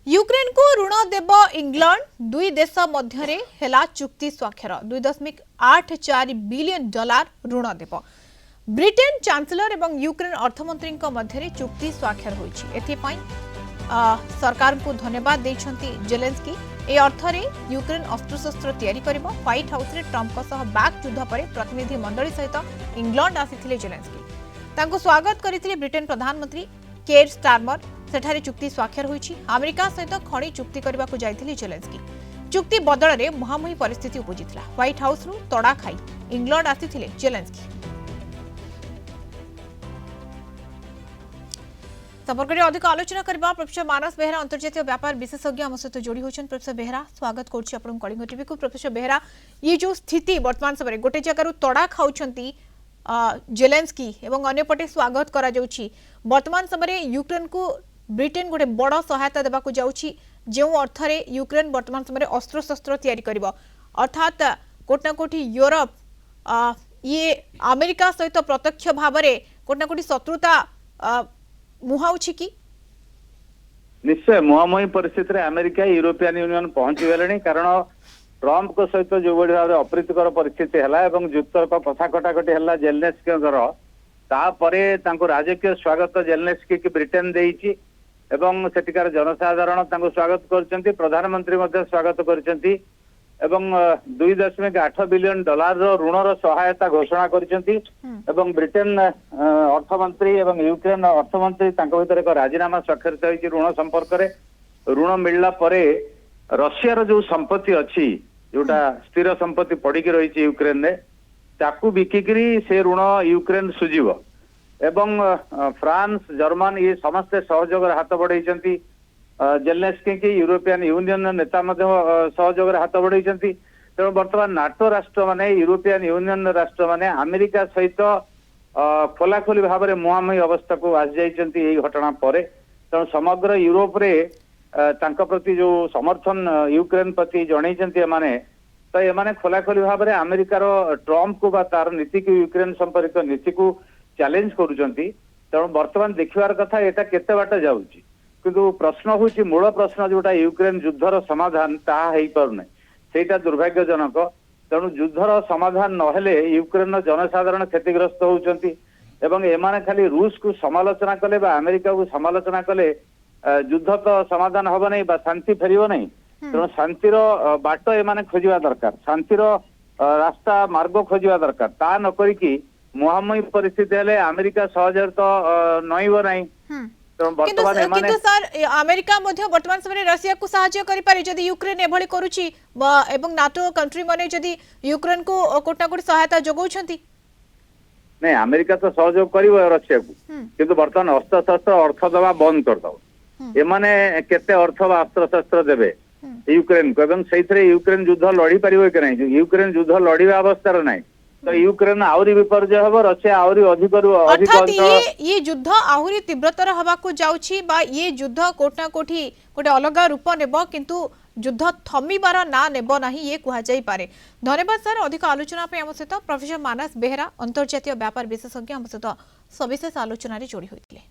Ukraine को ऋण देव England दुई देश मध्य हेला चुक्ति स्वाक्षर $2.84 बिलियन ऋण देव ब्रिटेन चांसलर एवं यूक्रेन अर्थमंत्री मध्य चुक्ति स्वाक्षर होती सरकार को धन्यवाद देछंती जेलेंस्की। ए अर्थरे यूक्रेन अस्त्रशस्त्र तैयारी करिबो। व्हाइट हाउस रे ट्रंप को सह बैक युद्ध पर प्रतिनिधि मंडली सहित इंग्लैंड आसीथिले जेलेंस्की। तांको स्वागत करिथिले ब्रिटेन प्रधानमंत्री केर स्टारमर। सेठारे चुक्ति स्वाक्षर होईछि। अमेरिका सहित खणी चुक्ति करबा को जायथिले जेलेंस्की। चुक्ति बदल रे मुहामुही परिस्थिति उपजितला। व्हाइट हाउस रु तड़ा खाई इंग्लैंड आसीथिले जेलेंस्की। संपर्क में अधिक आलोचना करबा प्रोफेसर मानस बेहरा अंतर्जातीय व्यापार विशेषज्ञ आम सहित जोड़ी होछन। प्रोफेसर बेहरा स्वागत करछि आपन कलिंग टीवी को। प्रोफेसर बेहरा ये जो स्थिति वर्तमान समय गोटे जगह रु तड़ा खाउछंती जेलेंस्की एवं अन्यपटे स्वागत करा जाउछि। वर्तमान समय यूक्रेन को ब्रिटेन गोटे बड़ सहायता देबा को जाउछि जो अर्थरे यूक्रेन वर्तमान समय अस्त्र शस्त्र तैयारी करिवो अर्थात कोटना कोठी यूरोप ये अमेरिका सहित प्रत्यक्ष भाव में कोटना कोठी शत्रुता मुहाउछि कि निश्चय मुहामुही परिस्थिति रे अमेरिका यूरोपियन यूनियन पहुंची गले कारण ट्रंप को सहित जो भाई भाव अप्रीतिकर परिस्थिति है युक्तर्क कथा कटाकटी है जेलेंस्की राजकीय स्वागत जेलेंस्की की ब्रिटेन देइछि एवं सेटिकार जनसाधारण स्वागत कर प्रधानमंत्री स्वागत कर $2.8 बिलियन ऋणर सहायता घोषणा कर ब्रिटेन अर्थमंत्री एवं यूक्रेन अर्थमंत्री भीतर एक राजीनामा स्वाक्षरित होती ऋण संपर्क में ऋण मिलला परे रशियार जो संपत्ति अच्छी जोटा स्थिर संपत्ति पड़ी रही यूक्रेन रे ताकू बिकिकी से ऋण यूक्रेन सुझीब एवं फ्रांस जर्मन ये समस्ते सहयोग हाथ बढ़ाई जेलेंस्की की यूरोपियन यूनियन नेता सहयोग हाथ बढ़ाई तेणु बर्तमान नाटो राष्ट्र माने यूरोपियन यूनियन राष्ट्र माने अमेरिका सहित खोलाखोली भाव में मुहामुही अवस्था को आसी जाइए घटना पर तेणु समग्र यूरोप रे प्रति जो समर्थन यूक्रेन प्रति जनई माने तो ये खोलाखोली भाव में अमेरिकार ट्रंप को बा तार नीति को यूक्रेन संपर्कित नीति को चैलेंज करुचंती तेणु बर्तमान देखिबार कथा एटा केते बाट जाउची किंतु प्रश्न होची मूल प्रश्न जोटा यूक्रेन युद्धर समाधान ताहा हेई पारुनै सेटा दुर्भाग्यजनक तेणु युद्धर समाधान नहेले यूक्रेन जनसाधारण क्षतिग्रस्त होउचंती एवं एमाने खाली रूस को समालोचना कले बा अमेरिका को समालोचना कले युद्ध तो समाधान हब नहीं बा शांति फेरिबो नहीं तेणु शांतिर बाट एमाने खोजिबा दरकार शांतिर रास्ता मार्ग खोजिबा दरकार ता न करिकी मुहामुही परिस्थिति हेले अमेरिका सहजर तो नईब नहीं किंतु सर अमेरिका मध्य वर्तमान समय रशिया को सहायता करि पारे जदी यूक्रेन एभली करूची एवं नाटो कंट्री माने जदी यूक्रेन को कोटा कोटी सहायता जोगौछंती नहीं अमेरिका तो सहयोग करिवो रशिया को किंतु वर्तमान अस्त्र शस्त्र अर्थ दवा बंद कर दो एमाने केते अर्थ वा अस्त्र शस्त्र देबे यूक्रेन को एवं सेइथरे यूक्रेन युद्ध लड़ी पारिबो कि नहीं यूक्रेन युद्ध लड़ीबा अवस्था रे नहीं तो यूक्रेन आउरी विपर्जय हम रशिया आउरी अधिक अर्थात ये युद्ध आहुरी तीव्रतर हवा को जाउछि बा ये युद्ध कोटना कोठी गोटे अलग रूप नेब किंतु युद्ध थमिबार ना नेब नाही ये कुहा जाई पारे। धन्यवाद सर अधिक आलोचना पे हम सहित प्रोफेसर मानस बेहरा अंतर्जातीय व्यापार विशेषज्ञ हम सहित सविशेष आलोचना रे जोड़ी होइतिले।